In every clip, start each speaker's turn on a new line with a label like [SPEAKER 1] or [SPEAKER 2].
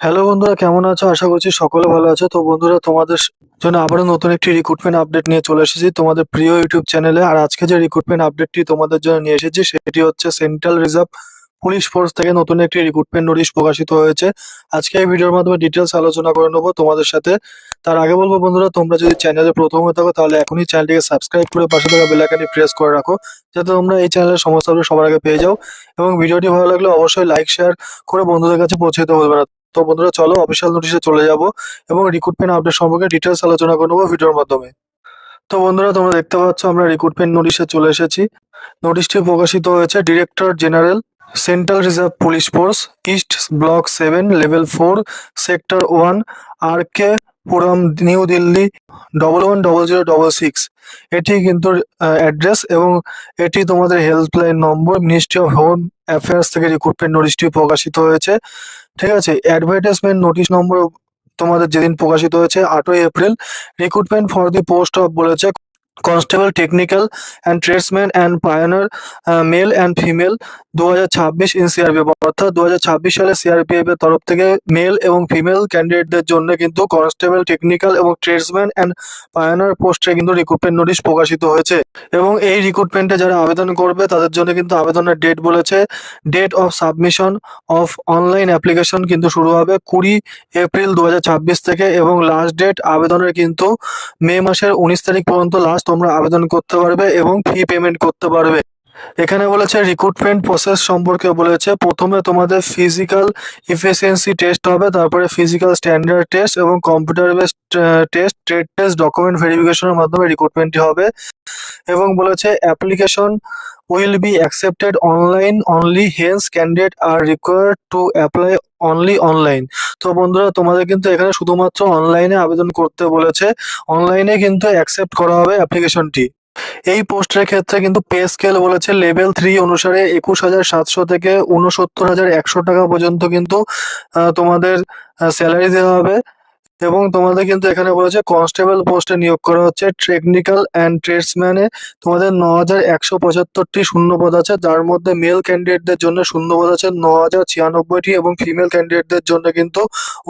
[SPEAKER 1] Hello বন্ধুরা, কেমন আছো? আশা করছি সকলে ভালো আছো। তো বন্ধুরা, তোমাদের জন্য আবারও নতুন একটি রিক্রুটমেন্ট আপডেট নিয়ে চলে এসেছি তোমাদের প্রিয় ইউটিউব চ্যানেলে। আর আজকে যে রিক্রুটমেন্ট আপডেটটি তোমাদের জন্য নিয়ে এসেছি সেটি হচ্ছে সেন্ট্রাল রিজার্ভ পুলিশ ফোর্স থেকে নতুন একটি রিক্রুটমেন্ট নোটিশ প্রকাশিত হয়েছে। আজকে এই ভিডিওর মাধ্যমে ডিটেলস আলোচনা করে নেবো তোমাদের সাথে। তার আগে বলবো বন্ধুরা, তোমরা যদি চ্যানেলে প্রথম হয়ে থাকো তাহলে এখনই চ্যানেলটিকে সাবস্ক্রাইব করে পাশে থাকা বেল আইকনটি প্রেস করে রাখো, যাতে তোমরা এই চ্যানেলের সমস্ত আপডেট সবার আগে পেয়ে যাও। এবং ভিডিওটি ভালো লাগলে অবশ্যই লাইক শেয়ার করে বন্ধুদের কাছে পৌঁছে দিতে বলবে না। তো বন্ধুরা, চলো অফিসিয়াল নোটিশে চলে যাব এবং রিক্রুটমেন্ট আপডেট সম্পর্কে ডিটেলস আলোচনা করে নেবো ভিডিওর মাধ্যমে। তো বন্ধুরা, তোমরা দেখতে পাচ্ছ আমরা রিক্রুটমেন্ট নোটিশে চলে এসেছি। নোটিশটি প্রকাশিত হয়েছে director general, central reserve police force, east block 7, level 4, sector 1, আর কে পুরম, নিউ দিল্লি 110066। এটি কিন্তু অ্যাড্রেস, এবং এটি তোমাদের helpline number. Ministry of home affairs থেকে রিক্রুটমেন্ট নোটিশটি প্রকাশিত হয়েছে। ঠিক আছে, অ্যাডভার্টাইজমেন্ট নোটিশ নম্বর তোমাদের যেদিন প্রকাশিত হয়েছে 8ই April. Recruitment for the post of বলেছে constable technical and tradesman and pioneer, male and female 2026 in CRPF. অর্থাৎ 2026 সালে সিআরপিএফ এর তরফ থেকে মেল এবং ফিমেল ক্যান্ডিডেটদের জন্য কিন্তু কনস্টেবল টেকনিক্যাল এবং ট্রেডসম্যান অ্যান্ড পায়োনিয়ার পোস্টে কিন্তু রিক্রুটমেন্ট নোটিশ প্রকাশিত হয়েছে। এবং এই রিক্রুটমেন্টে যারা আবেদন করবে তাদের জন্য কিন্তু আবেদনের ডেট বলেছে, date of submission of online application কিন্তু শুরু হবে 20 এপ্রিল 2026 থেকে, এবং লাস্ট ডেট আবেদনের কিন্তু মে মাসের 19 তারিখ পর্যন্ত লাস্ট তোমরা আবেদন করতে পারবে এবং ফি পেমেন্ট করতে পারবে। এখানে বলেছে রিক্রুটমেন্ট প্রসেস সম্পর্কে বলেছে, প্রথমে তোমাদের ফিজিক্যাল এফিসিয়েন্সি টেস্ট হবে, তারপরে ফিজিক্যাল স্ট্যান্ডার্ড টেস্ট এবং computer based test, trade test, document ভেরিফিকেশনের মাধ্যমে রিক্রুটমেন্টটি হবে। এবং বলেছে application will be accepted online only, hence candidate are required to apply only online. তো বন্ধুরা, তোমাদের কিন্তু এখানে শুধুমাত্র অনলাইনে আবেদন করতে বলেছে, অনলাইনে কিন্তু অ্যাকসেপ্ট করা হবে অ্যাপ্লিকেশনটি। এই পোস্টের ক্ষেত্রে কিন্তু পে স্কেল বলেছে লেভেল 3 অনুসারে 21,700 থেকে 69,100 টাকা পর্যন্ত কিন্তু তোমাদের স্যালারি দেওয়া হবে। এবং তোমাদের কিন্তু এখানে বলেছে কনস্টেবল পোস্টে নিয়োগ করা হচ্ছে টেকনিক্যাল অ্যান্ড ট্রেডসম্যানে তোমাদের 9,175টি শূন্যপদ আছে, যার মধ্যে মেল ক্যান্ডিডেটদের জন্য শূন্যপদ আছে 9,096টি এবং ফিমেল ক্যান্ডিডেটদের জন্য কিন্তু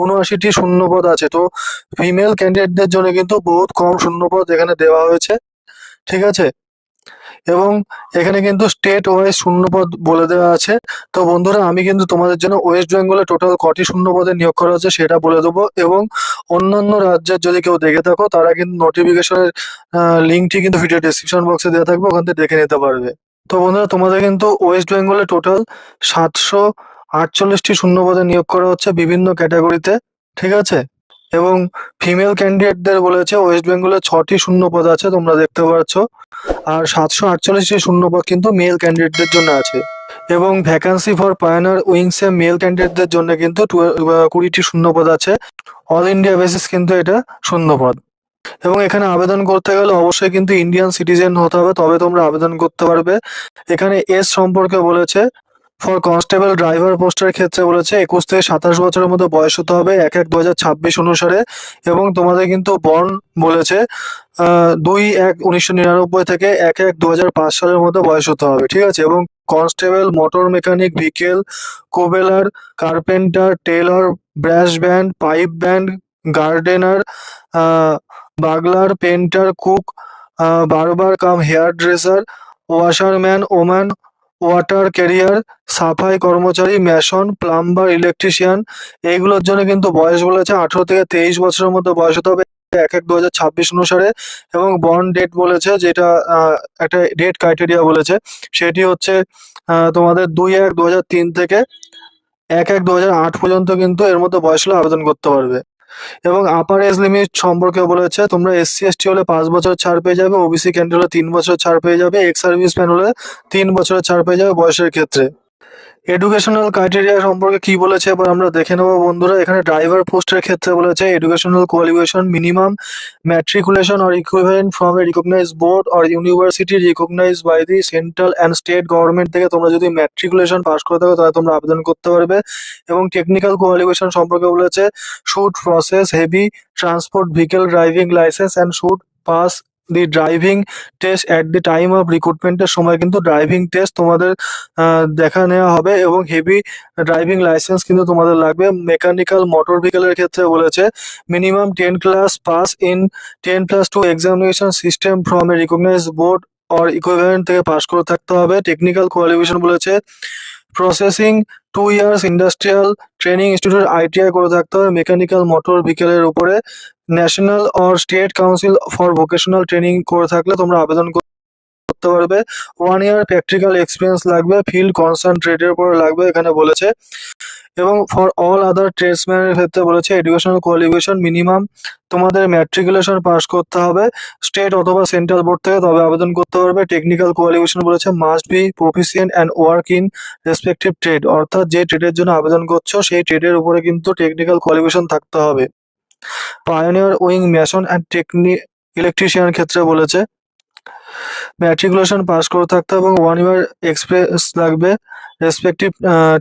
[SPEAKER 1] 79টি শূন্যপদ আছে। তো ফিমেল ক্যান্ডিডেটদের জন্য কিন্তু বহুত কম শূন্যপদ এখানে দেওয়া হয়েছে। ঠিক আছে, এবং এখানে কিন্তু স্টেট ওয়াইজ শূন্যপদ বলে দেওয়া আছে। তো বন্ধুরা, আমি কিন্তু তোমাদের জন্য ওয়েস্ট বেঙ্গলে টোটাল কটি শূন্যপদে নিয়োগ করা হচ্ছে সেটা বলে দেবো, এবং অন্যান্য রাজ্যের যদি কেউ দেখে থাকো তারা কিন্তু নোটিফিকেশনের লিঙ্কটি কিন্তু ভিডিও ডেসক্রিপশন বক্সে দেওয়া থাকবে, ওখান থেকে দেখে নিতে পারবে। তো বন্ধুরা, তোমাদের কিন্তু ওয়েস্ট বেঙ্গলে টোটাল 748টি শূন্যপদে নিয়োগ করা হচ্ছে বিভিন্ন ক্যাটাগরিতে। ঠিক আছে, এবং ফিমেল ক্যান্ডিডেটদের বলেছে ওয়েস্ট বেঙ্গলে 6টি শূন্যপদ আছে, তোমরা দেখতে পাচ্ছ। আর 748টি শূন্যপদ কিন্তু মেল ক্যান্ডিডেটদের জন্য আছে। এবং ভ্যাকান্সি ফর পায়োনিয়ার উইংসে মেল ক্যান্ডিডেটদের জন্য কিন্তু 20টি শূন্যপদ আছে। অল ইন্ডিয়া বেসিস কিন্তু এটা শূন্যপদ। এবং এখানে আবেদন করতে গেলে অবশ্যই কিন্তু ইন্ডিয়ান সিটিজেন হতে হবে, তবে তোমরা আবেদন করতে পারবে। এখানে এজ সম্পর্কে বলেছে, ফর কনস্টেবল ড্রাইভার পোস্টের ক্ষেত্রে বলেছে 21 থেকে 27 বছরের মধ্যে বয়স হতে হবে 1/1/2026 অনুসারে। এবং তোমাদের কিন্তু বর্ন বলেছে 2/1/1999 থেকে 1/1/2005 সালের মধ্যে বয়স হতে হবে। ঠিক আছে, এবং constable, motor mechanic, vehicle, cobbler, carpenter, tailor, brass band, pipe band, gardener, bugler, painter, cook, barber cum hairdresser, washerman, woman, water carrier, সাফাই কর্মচারী, ম্যাসন, প্লাম্বার, ইলেকট্রিশিয়ান, এইগুলোর জন্য কিন্তু বয়স বলেছে 18 থেকে 23 বছরের মধ্যে বয়স হতে হবে 1/1/2026 অনুসারে। এবং বর্ন ডেট বলেছে, যেটা একটা ডেট ক্রাইটেরিয়া বলেছে, সেটি হচ্ছে তোমাদের 2/1/2003 থেকে 1/1/2008 পর্যন্ত কিন্তু এর মধ্যে বয়স হলে আবেদন করতে পারবে। এবং আপার এজ লিমিট সম্পর্কে বলেছে, তোমরা SC/ST হলে 5 বছর ছাড় পেয়ে যাবে, ওবিসি ক্যান্ডিডেট হলে 3 বছর ছাড় পেয়ে যাবে, এক্স সার্ভিসম্যান হলে 3 বছরের ছাড় পেয়ে যাবে বয়সের ক্ষেত্রে। এডুকেশনাল ক্রাইটেরিয়া সম্পর্কে কি বলেছে এবার আমরা দেখে নেবো বন্ধুরা। এখানে ড্রাইভার পোস্টের ক্ষেত্রে বলেছে educational qualification minimum matriculation or equivalent from a recognise board or university recognise by the central and state government থেকে তোমরা যদি ম্যাট্রিকুলেশন পাস করে থাকো তাহলে তোমরা আবেদন করতে পারবে। এবং টেকনিক্যাল কোয়ালিফিকেশন সম্পর্কে বলেছে should possess heavy transport vehicle driving licence and should pass the driving test at the time of রিক্রুটমেন্টের সময় কিন্তু ড্রাইভিং টেস্ট তোমাদের দেখা নেওয়া হবে এবং হেভি ড্রাইভিং লাইসেন্স কিন্তু তোমাদের লাগবে। মেকানিক্যাল মোটর ভেহিকেলের ক্ষেত্রে বলেছে minimum 10 class pass in 10+2 examination system from a recognized board or equivalent থেকে পাস করে থাকতে হবে। টেকনিক্যাল কোয়ালিফিকেশন বলেছে processing 2 years industrial training institute ITI করে থাকতে হবে মেকানিক্যাল মোটর ভেহিকেলের উপরে। National or state council for vocational training করে থাকলে তোমরা আবেদন করতে পারবে। 1 ইয়ার প্র্যাকটিক্যাল এক্সপিরিয়েন্স লাগবে, ফিল্ড কনসেন্ট্রেটের উপরে লাগবে এখানে বলেছে। এবং ফর অল আদার ট্রেডসম্যানের ক্ষেত্রে বলেছে এডুকেশনাল কোয়ালিফিকেশন মিনিমাম তোমাদের ম্যাট্রিকুলেশন পাস করতে হবে স্টেট অথবা সেন্ট্রাল বোর্ড থেকে, তবে আবেদন করতে পারবে। টেকনিক্যাল কোয়ালিফিকেশন বলেছে must be proficient and work in respective trade, অর্থাৎ যে ট্রেডের জন্য আবেদন করছো সেই ট্রেডের উপরে কিন্তু টেকনিক্যাল কোয়ালিফিকেশন থাকতে হবে। পায়োনিয়ার উইং মেশন অ্যান্ড ইলেকট্রিশিয়ানের ক্ষেত্রে বলেছে ম্যাট্রিকুলেশন পাস করে থাকতে হবে এবং 1 ইয়ার এক্সপিরিয়েন্স লাগবে রেসপেক্টিভ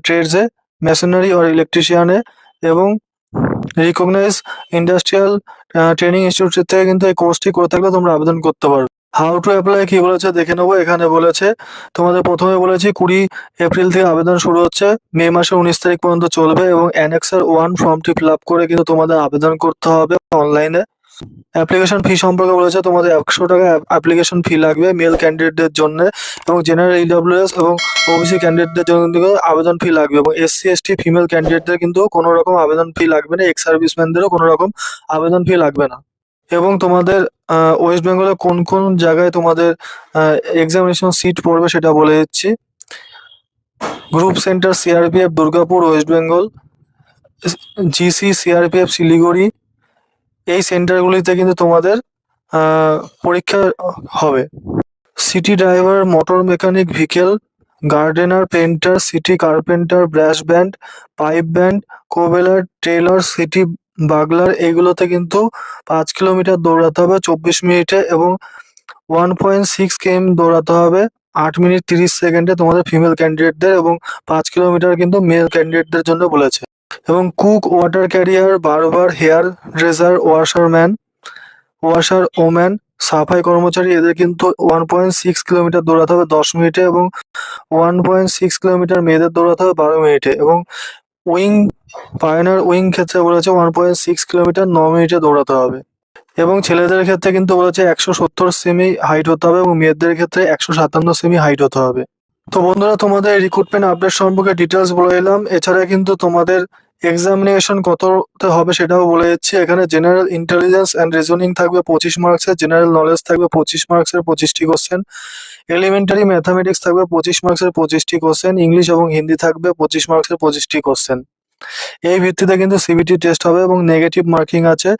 [SPEAKER 1] ট্রেডসে, মেশনারি অর ইলেকট্রিশিয়ানে, এবং রিকগনাইজ ইন্ডাস্ট্রিয়াল ট্রেনিং ইনস্টিটিউট থেকে কিন্তু এই কোর্সটি করে থাকলে তোমরা আবেদন করতে পারো। হাউ টু অ্যাপ্লাই কি বলেছে দেখে নেবো। এখানে বলেছে তোমাদের প্রথমে বলেছি 20 এপ্রিল থেকে আবেদন শুরু হচ্ছে, মে মাসের 19 তারিখ পর্যন্ত চলবে এবং অ্যানেক্সার 1 ফর্মটি ফিল আপ করে কিন্তু তোমাদের আবেদন করতে হবে অনলাইনে। অ্যাপ্লিকেশন ফি সম্পর্কে বলেছে তোমাদের 100 টাকা অ্যাপ্লিকেশন ফি লাগবে মেল ক্যান্ডিডেটদের জন্য, এবং জেনারেল ইডব্লিউএস এবং ওবিসি ক্যান্ডিডেটদের জন্য কিন্তু আবেদন ফি লাগবে, এবং এসসি এসটি ফিমেল ক্যান্ডিডেটদের কিন্তু কোনো রকম আবেদন ফি লাগবে না, এক্স সার্ভিসম্যানদেরও কোনো রকম আবেদন ফি লাগবে না। এবং তোমাদের ওয়েস্ট বেঙ্গলে কোন কোন জায়গায় তোমাদের এক্সামিনেশন সিট পড়বে সেটা বলে দিচ্ছি। Group centre CRPF Durgapur West Bengal, GC CRPF Siliguri, এই সেন্টারগুলিতে কিন্তু তোমাদের পরীক্ষা হবে। CT driver, motor mechanic, vehicle gardener, painter, CT carpenter, brass band, pipe band, cobbler, tailor, CT bugler, এইগুলোতে কিন্তু 5 কিলোমিটার দৌড়াতে হবে 24 মিনিটে এবং 1.6 km দৌড়াতে হবে 8 মিনিট 30 সেকেন্ডে তোমাদের ফিমেল ক্যান্ডিডেটদের, এবং 5 কিলোমিটার কিন্তু মেল ক্যান্ডিডেটদের জন্য বলেছে। এবং কুক, ওয়াটার ক্যারিয়ার, বারবার, হেয়ার ড্রেসার, ওয়াশার ওম্যান, সাফাই কর্মচারী, এদের কিন্তু 1.6 কিলোমিটার দৌড়াতে হবে 10 মিনিটে এবং 1.6 কিলোমিটার মেয়েদের দৌড়াতে হবে 12 মিনিটে। এবং পায়োনিয়ার উইং ক্ষেত্রে বলেছে 1.6 কিলোমিটার 9 মিনিটে দৌড়াতে হবে। এবং ছেলেদের ক্ষেত্রে কিন্তু বলেছে 170 সেমি হাইট হতে হবে এবং মেয়েদের ক্ষেত্রে 157 সেমি হাইট হতে হবে। তো বন্ধুরা, তোমাদের রিক্রুটমেন্ট আপডেট সম্পর্কে ডিটেলস বলে দিলাম। এছাড়া কিন্তু তোমাদের এক্সামিনেশন কততে হবে সেটাও বলে দিচ্ছি। এখানে জেনারেল ইন্টেলিজেন্স অ্যান্ড রিজনিং থাকবে 25 মার্কসের, জেনারেল নলেজ থাকবে 25 মার্কসের 25টি কোশ্চেন, এলিমেন্টারি ম্যাথামেটিক্স থাকবে 25 মার্কসের 25টি কোশ্চেন, ইংলিশ এবং হিন্দি থাকবে 25 মার্কসের 25টি কোশ্চেন। এই ভিত্তিতে কিন্তু সিবিটি টেস্ট হবে এবং নেগেটিভ মার্কিং আছে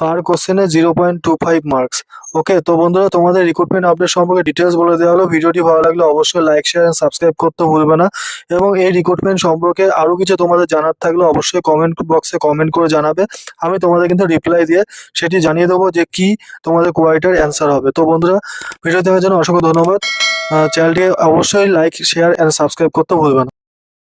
[SPEAKER 1] পার কোশ্চেনে 0.25 মার্কস। ওকে, তো বন্ধুরা, তোমাদের রিক্রুটমেন্ট আপডেট সম্পর্কে ডিটেলস বলে দেওয়া হলো। ভিডিওটি ভালো লাগলে অবশ্যই লাইক, শেয়ার এন্ড সাবস্ক্রাইব করতে ভুলবে না। এবং এই রিক্রুটমেন্ট সম্পর্কে আরো কিছু তোমাদের জানার থাকলে অবশ্যই কমেন্ট বক্সে কমেন্ট করে জানাবে। আমি তোমাদের কিন্তু রিপ্লাই দিয়ে সেটি জানিয়ে দেবো যে কি তোমাদের কোয়ারিটার অ্যান্সার হবে। তো বন্ধুরা, ভিডিও দেখার জন্য অসংখ্য ধন্যবাদ। চ্যানেলটি অবশ্যই লাইক, শেয়ার এন্ড সাবস্ক্রাইব করতে ভুলবে না।